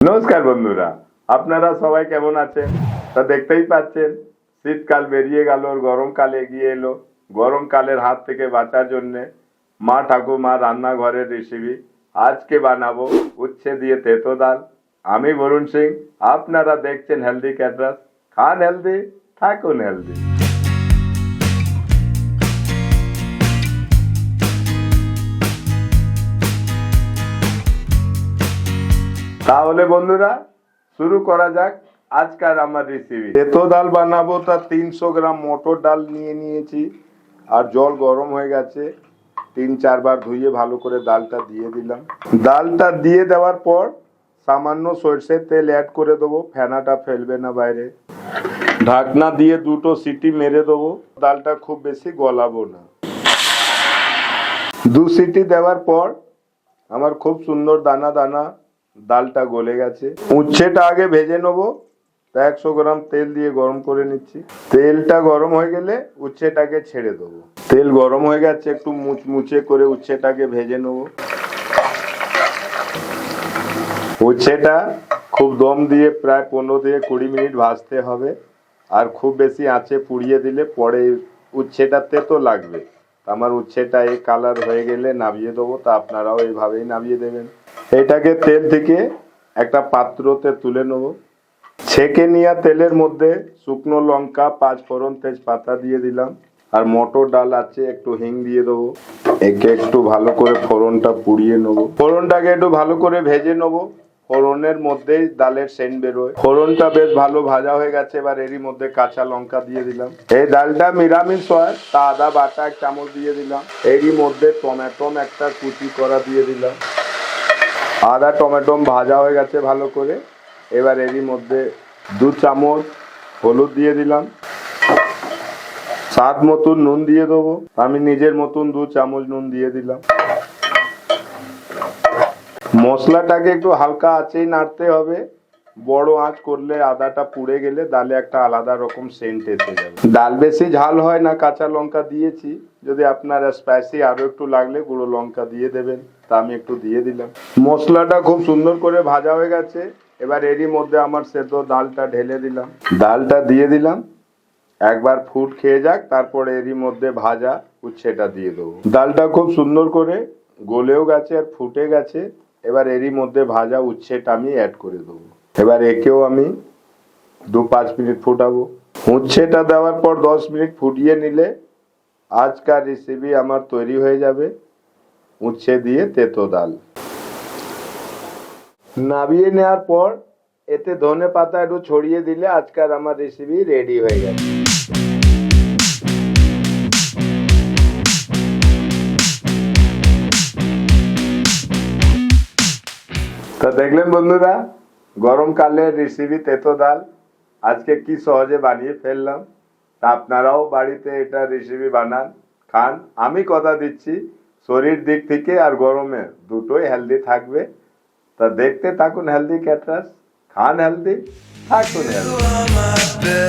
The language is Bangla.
নমস্কার বন্ধুরা, আপনারা সবাই কেমন আছেন? তা দেখতেই পাচ্ছেন শীতকাল বেরিয়ে গেল, গরমকাল এগিয়ে এলো। গরমকালের হাত থেকে বাঁচার জন্য মা ঠাকুমা রান্নাঘরের রেসিপি আজকে বানাবো উচ্ছে দিয়ে তেতো ডাল। আমি বরুণ সিং, আপনারা দেখছেন হেলদি ক্যাটারাস। খান হেলদি, থাকুন হেলদি। তাহলে বন্ধুরা শুরু করা যাক আজকের আমার রেসিপি। তেতো ডাল বানাবো, তা 300 গ্রাম মটর ডাল নিয়ে নিয়েছি আর জল গরম হয়ে গেছে। 3-4 বার ধুয়ে ভালো করে ডালটা দিয়ে দিলাম। ডালটা দিয়ে দেওয়ার পর সামান্য সরষের তেল অ্যাড করে দেবো, ফেনাটা ফেলবে না বাইরে। ঢাকনা দিয়ে 2টো সিটি মেরে দেবো। ডালটা খুব বেশি গলাবো না। 2 সিটি দেওয়ার পর আমার খুব সুন্দর দানা দানা ডালটা গলে গেছে। উচ্ছেটা আগে ভেজে নেবো। 100 গ্রাম তেল দিয়ে গরম করে নিচ্ছি। তেলটা গরম হয়ে গেলে উচ্ছেটাকে ছেড়ে দেবো। তেল গরম হয়ে গেছে, একটু মুচমুচে করে উচ্ছেটাকে ভেজে নেবো। উচ্ছেটা খুব দম দিয়ে প্রায় 15 থেকে 20 মিনিট ভাজতে হবে। আর খুব বেশি আঁচে পুড়িয়ে দিলে পরে উচ্ছেটাতে তো লাগবে। আমার উচ্ছেটা এই কালার হয়ে গেলে নামিয়ে দেবো। তা আপনারাও এইভাবেই নামিয়ে দেবেন। এটাকে তেল থেকে একটা পাত্রতে তুলে নেব। ছেঁকে নেওয়া তেলের মধ্যে শুকনো লঙ্কা, 5 ফোড়ন, তেজপাতা দিয়ে দিলাম। আর মটর ডাল আছে, একটু হিং দিয়ে দেবো। একে একটু ভালো করে ফোড়নটা পুড়িয়ে নেবো। ফোড়নটাকে একটু ভালো করে ভেজে নেবো। ফোড়নের মধ্যেই ডালের সেন্ট বেরোয়। ফোড়নটা বেশ ভালো ভাজা হয়ে গেছে। এবার এরই মধ্যে কাঁচা লঙ্কা দিয়ে দিলাম। এই ডালটা নিরামিষ হয়, তা আদা বাটা 1 চামচ দিয়ে দিলাম। এরই মধ্যে টমেটো একটা কুচি করা দিয়ে দিলাম। আদা টমেটো ভাজা হয়ে গেছে ভালো করে। এবার এরই মধ্যে 2 চামচ হলুদ দিয়ে দিলাম। স্বাদ মতন নুন দিয়ে দেবো। আমি নিজের মতন 2 চামচ নুন দিয়ে দিলাম। মশলাটাকে একটু হালকা আঁচেই নাড়তে হবে। বড় আঁচ করলে আদাটা পুড়ে গেলে ডালে একটা আলাদা রকম সেন্ট এসে যাবে। ডাল বেশি ঝাল হয় না, কাঁচা লঙ্কা দিয়েছি। যদি আপনারা স্পাইসি আরো একটু লাগলে গুঁড়ো লঙ্কা দিয়ে দেবেন। তা আমি একটু দিয়ে দিলাম। মশলাটা খুব সুন্দর করে ভাজা হয়ে গেছে। এবার এরই মধ্যে আমার সেদ্ধ ডালটা ঢেলে দিলাম। ডালটা দিয়ে দিলাম। একবার ফুট খেয়ে যাক, তারপরে এরই মধ্যে ভাজা উচ্ছেটা দিয়ে দেবো। ডালটা খুব সুন্দর করে গলেও গেছে আর ফুটে গেছে। এবার এরই মধ্যে ভাজা উচ্ছেটা আমি অ্যাড করে দেবো। এবার একেও আমি 2-5 মিনিট ফুটাবো। উচ্ছেটা দেওয়ার পর 10 মিনিট ফুটিয়ে নিলে আজকার রেসিপি আমার তৈরি হয়ে যাবে উচ্ছে দিয়ে তেতো ডাল। নামিয়ে নেওয়ার পর এতে ধনে পাতা একটু ছড়িয়ে দিলে আজকার আমার রেসিপি রেডি হয়ে গেছে। তা দেখলেন বন্ধুরা, গরমকালের রেসিপি তেতো ডাল আজকে কি সহজে বানিয়ে ফেললাম। তা আপনারাও বাড়িতে এটা রেসিপি বানান, খান। আমি কথা দিচ্ছি শরীর দিক থেকে আর গরমে দুটোই হেলদি থাকবে। তা দেখতে থাকুন হেলদি ক্যাটারাস। খান হেলদি, থাকুন হেলদি।